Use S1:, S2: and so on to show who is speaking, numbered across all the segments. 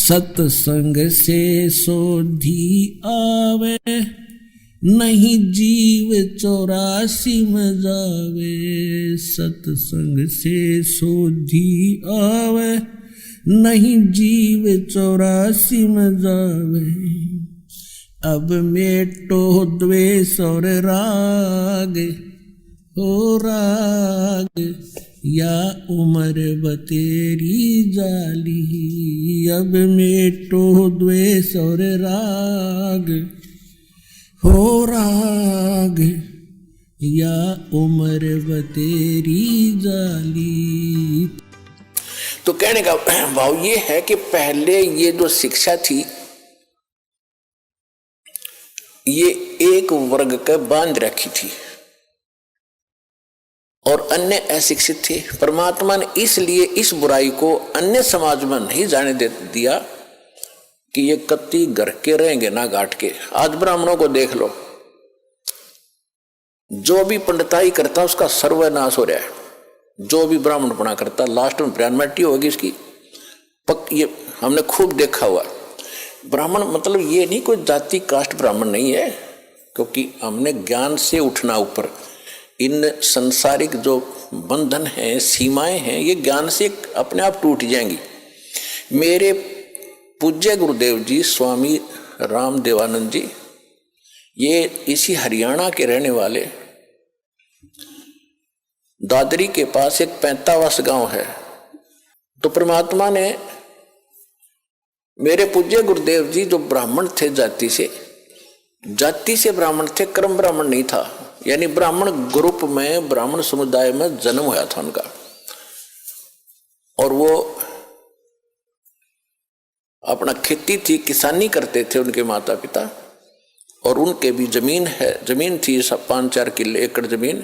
S1: सत्संग से सोधी आवे, नहीं जीव 84 में जावे। सत्संग से सोधी आवे, नहीं जीव 84 में जावे। अब मेटो द्वेष और राग, हो राग या उम्र बतेरी जाली। अब मेटो द्वेष और राग, हो राग या उम्र बतेरी जाली।
S2: तो कहने का भाव ये है कि पहले ये जो शिक्षा थी ये एक वर्ग का बांध रखी थी और अन्य अशिक्षित थे। परमात्मा ने इसलिए इस बुराई को अन्य समाज में नहीं जाने दे दिया कि ये कत्ती घर के रहेंगे ना घाट के। आज ब्राह्मणों को देख लो, जो भी पंडिताई करता उसका सर्वनाश हो रहा है। जो भी ब्राह्मणपना करता लास्ट में ब्राह्मणी होगी उसकी ये हमने खूब देखा हुआ। ब्राह्मण मतलब ये नहीं कोई जाति कास्ट ब्राह्मण नहीं है, क्योंकि हमने ज्ञान से उठना ऊपर। इन संसारिक जो बंधन हैं, सीमाएं हैं, ये ज्ञान से अपने आप टूट जाएंगी। मेरे पूज्य गुरुदेव जी स्वामी रामदेवानंद जी, ये इसी हरियाणा के रहने वाले, दादरी के पास एक 45 गांव है। तो परमात्मा ने मेरे पूज्य गुरुदेव जी जो ब्राह्मण थे, जाति से ब्राह्मण थे, कर्म ब्राह्मण नहीं था। यानी ब्राह्मण ग्रुप में, ब्राह्मण समुदाय में जन्म हुआ था उनका। और वो अपना खेती थी, किसानी करते थे उनके माता पिता। और उनके भी जमीन थी 5-4 किले एकड़ जमीन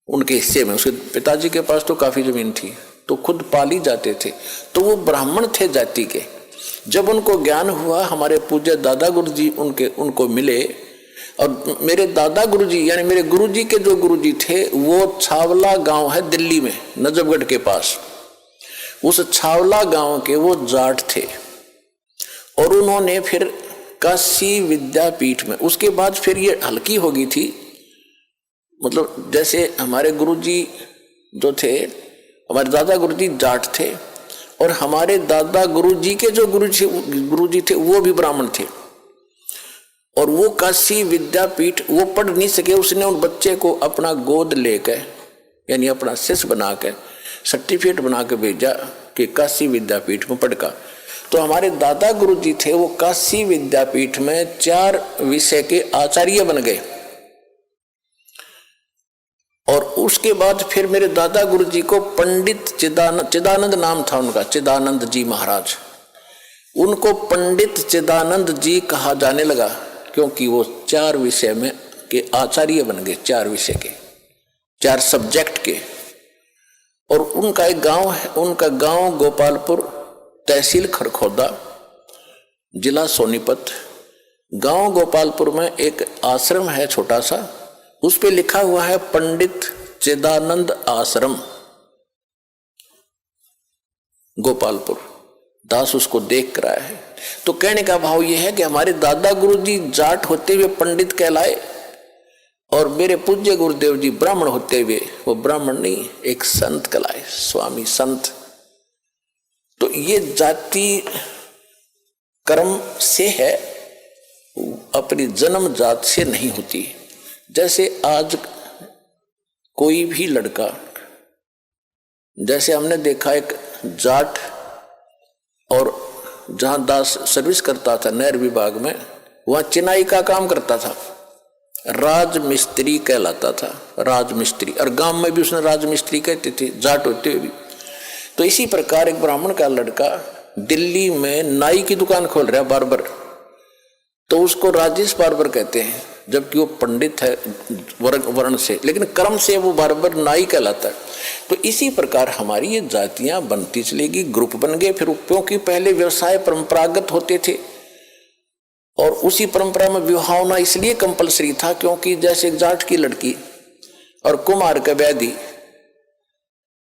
S2: उनके हिस्से में। उसके पिताजी के पास तो काफी जमीन थी, तो खुद पाली जाते थे। तो वो ब्राह्मण थे जाति के। जब उनको ज्ञान हुआ, हमारे पूज्य दादा गुरुजी उनको मिले। और मेरे दादा गुरुजी यानी मेरे गुरुजी के जो गुरुजी थे वो छावला गांव है दिल्ली में, नजफगढ़ के पास। उस छावला गांव के वो जाट थे। और उन्होंने फिर काशी विद्यापीठ में, उसके बाद फिर ये हल्की हो गई थी। मतलब जैसे हमारे गुरुजी जो थे, हमारे दादा गुरुजी जाट थे और हमारे दादा गुरुजी के जो गुरुजी थे वो भी ब्राह्मण थे। और वो काशी विद्यापीठ वो पढ़ नहीं सके, उसने उन बच्चे को अपना गोद लेकर यानी अपना शिष्य बना कर सर्टिफिकेट बना के भेजा कि काशी विद्यापीठ में पढ़ का। तो हमारे दादा गुरुजी थे वो काशी विद्यापीठ में 4 विषय के आचार्य बन गए। और उसके बाद फिर मेरे दादा गुरुजी को पंडित चिदानंद नाम था उनका, चिदानंद जी महाराज। उनको पंडित चिदानंद जी कहा जाने लगा, क्योंकि वो 4 विषय में के आचार्य बन गए, 4 विषय के, 4 सब्जेक्ट के। और उनका एक गांव है, उनका गांव गोपालपुर, तहसील खरखोदा, जिला सोनीपत। गांव गोपालपुर में एक आश्रम है छोटा सा, उस पे लिखा हुआ है पंडित चिदानंद आश्रम गोपालपुर। दास उसको देख कर आया है। तो कहने का भाव यह है कि हमारे दादा गुरुजी जाट होते हुए पंडित कहलाए और मेरे पूज्य गुरुदेव जी ब्राह्मण होते हुए वो ब्राह्मण नहीं, एक संत कहलाए, स्वामी संत। तो ये जाति कर्म से है, अपनी जन्म जात से नहीं होती। जैसे आज कोई भी लड़का, जैसे हमने देखा एक जाट और जहां दास सर्विस करता था नहर विभाग में, वहां चिनाई का काम करता था, राजमिस्त्री कहलाता था, राजमिस्त्री। और गांव में भी उसने राजमिस्त्री कहते थे, जाट होते हुए भी। तो इसी प्रकार एक ब्राह्मण का लड़का दिल्ली में नाई की दुकान खोल रहा है, बार्बर, तो उसको राजेश बार्बर कहते हैं, जबकि वो पंडित है वर्ण से, लेकिन कर्म से वो बार्बर नाई कहलाता है। तो इसी प्रकार हमारी ये जातियां बनती चलेगी, ग्रुप बन गए। फिर क्योंकि पहले व्यवसाय परंपरागत होते थे और उसी परंपरा में विवाह होना इसलिए कंपलसरी था, क्योंकि जैसे जाट की लड़की और कुमार का व्याधि,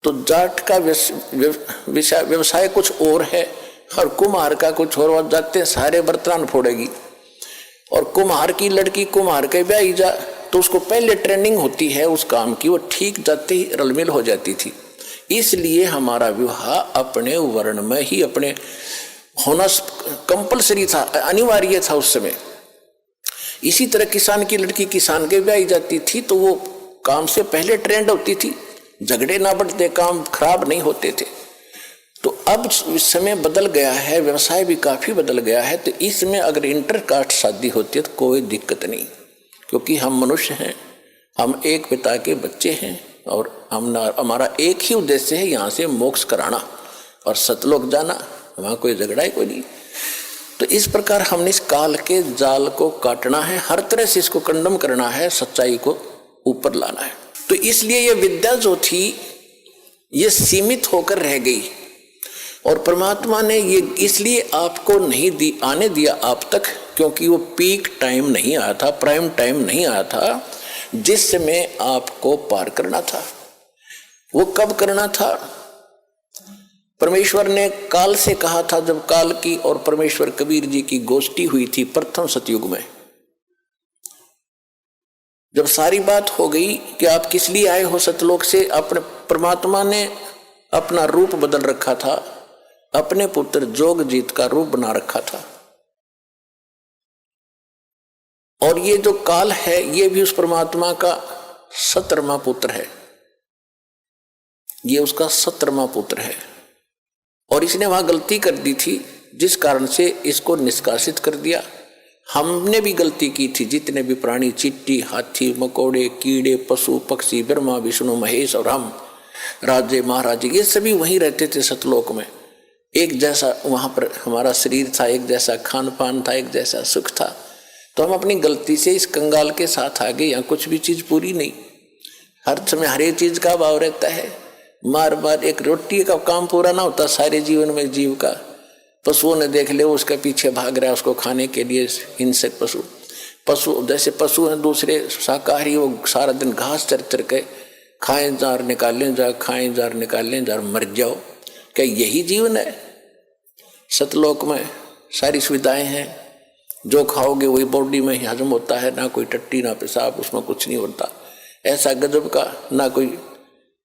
S2: तो जाट का व्यवसाय कुछ और है और कुम्हार का कुछ और जाते सारे बर्तन फोड़ेगी। और कुम्हार की लड़की कुम्हार के ब्याह जा तो उसको पहले ट्रेनिंग होती है उस काम की, वो ठीक जाते ही रलमिल हो जाती थी। इसलिए हमारा विवाह अपने वर्ण में ही अपने होना कंपलसरी था, अनिवार्य था उस समय। इसी तरह किसान की लड़की किसान के ब्याह जाती थी तो वो काम से पहले ट्रेंड होती थी, झगड़े ना बढ़ते, काम खराब नहीं होते थे। तो अब समय बदल गया है, व्यवसाय भी काफी बदल गया है, तो इसमें अगर इंटरकास्ट शादी होती है तो कोई दिक्कत नहीं, क्योंकि हम मनुष्य हैं, हम एक पिता के बच्चे हैं और हमारा एक ही उद्देश्य है, यहाँ से मोक्ष कराना और सतलोक जाना, वहाँ कोई झगड़ा ही कोई नहीं। तो इस प्रकार हमने इस काल के जाल को काटना है, हर तरह से इसको कंडम करना है, सच्चाई को ऊपर लाना है। तो इसलिए ये विद्या जो थी ये सीमित होकर रह गई और परमात्मा ने ये इसलिए आपको नहीं आने दिया आप तक, क्योंकि वो पीक टाइम नहीं आया था, प्राइम टाइम नहीं आया था जिस समय आपको पार करना था। वो कब करना था? परमेश्वर ने काल से कहा था, जब काल की और परमेश्वर कबीर जी की गोष्ठी हुई थी प्रथम सतयुग में, जब सारी बात हो गई कि आप किस लिए आए हो सतलोक से, अपने परमात्मा ने अपना रूप बदल रखा था, अपने पुत्र जोगजीत का रूप बना रखा था। और ये जो काल है ये भी उस परमात्मा का 17वां पुत्र है, ये उसका 17वां पुत्र है। और इसने वहां गलती कर दी थी जिस कारण से इसको निष्कासित कर दिया। हमने भी गलती की थी, जितने भी प्राणी, चींटी, हाथी, मकोड़े, कीड़े, पशु पक्षी, ब्रह्मा विष्णु महेश और हम राजे महाराजे, ये सभी वहीं रहते थे सतलोक में। एक जैसा वहां पर हमारा शरीर था, एक जैसा खान पान था, एक जैसा सुख था। तो हम अपनी गलती से इस कंगाल के साथ आ गए। यहाँ कुछ भी चीज पूरी नहीं, हर समय हर एक चीज का अभाव रहता है। मार मार एक रोटी का काम पूरा ना होता सारे जीवन में जीव का। पशुओं ने देख ले, उसके पीछे भाग रहा है उसको खाने के लिए, हिंसक पशु जैसे पशु हैं दूसरे शाकाहारी, वो सारा दिन घास चर चर के खाएं जार निकालें जार, खाएं जार निकालें जार, मर जाओ। क्या यही जीवन है? सतलोक में सारी सुविधाएं हैं, जो खाओगे वही बॉडी में हजम होता है, ना कोई टट्टी ना पेशाब, उसमें कुछ नहीं होता। ऐसा गजब का ना कोई,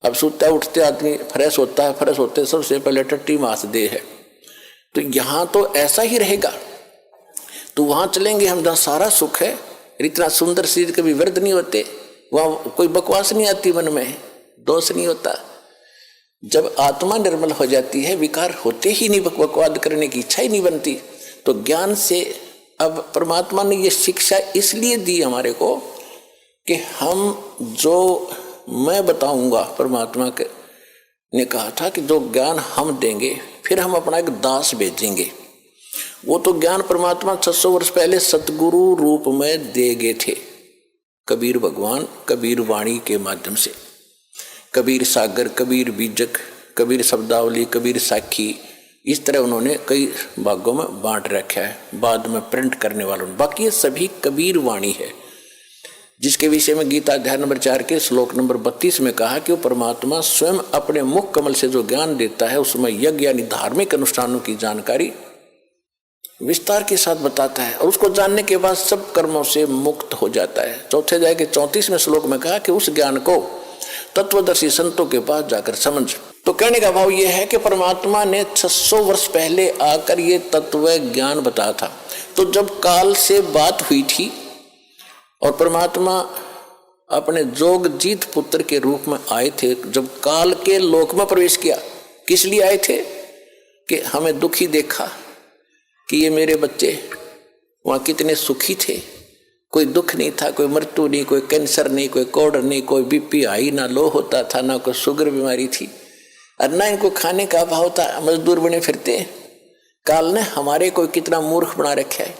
S2: अब सोता उठते आदमी फ्रेश होता है, फ्रेश होते सबसे पहले टट्टी मास दे है। तो यहाँ तो ऐसा ही रहेगा। तो वहाँ चलेंगे हम जहाँ सारा सुख है, इतना सुंदर शरीर कभी व्यर्थ नहीं होते, वहाँ कोई बकवास नहीं आती, मन में दोष नहीं होता। जब आत्मा निर्मल हो जाती है, विकार होते ही नहीं, बकवाद करने की इच्छा ही नहीं बनती। तो ज्ञान से अब परमात्मा ने ये शिक्षा इसलिए दी हमारे को कि हम जो मैं बताऊंगा, परमात्मा के ने कहा था कि जो ज्ञान हम देंगे फिर हम अपना एक दास भेजेंगे। वो तो ज्ञान परमात्मा 600 वर्ष पहले सतगुरु रूप में दे गए थे, कबीर भगवान कबीर वाणी के माध्यम से। कबीर सागर, कबीर बीजक, कबीर शब्दावली, कबीर साखी, इस तरह उन्होंने कई भागों में बांट रखा है, बाद में प्रिंट करने वालों ने। बाकी ये सभी कबीर वाणी है, जिसके विषय में गीता अध्याय नंबर 4 के श्लोक नंबर 32 में कहा कि वो परमात्मा स्वयं अपने मुख कमल से जो ज्ञान देता है उसमें यज्ञ यानी धार्मिक अनुष्ठानों की जानकारी विस्तार के साथ बताता है, और उसको जानने के बाद सब कर्मों से मुक्त हो जाता है। चौथे अध्याय के 34वें श्लोक में कहा कि उस ज्ञान को तत्वदर्शी संतों के पास जाकर समझ। तो कहने का भाव यह है कि परमात्मा ने 600 वर्ष पहले आकर ये तत्व ज्ञान बताया था। तो जब काल से बात हुई थी और परमात्मा अपने जोगजीत पुत्र के रूप में आए थे, जब काल के लोक में प्रवेश किया, किस लिए आए थे? कि हमें दुखी देखा कि ये मेरे बच्चे वहाँ कितने सुखी थे, कोई दुख नहीं था, कोई मृत्यु नहीं, कोई कैंसर नहीं, कोई कोढ़ नहीं, कोई बीपी हाई ना लो होता था, ना कोई शुगर बीमारी थी, और ना इनको खाने का अभाव था, मजदूर बने फिरते। काल ने हमारे को कितना मूर्ख बना रखा है।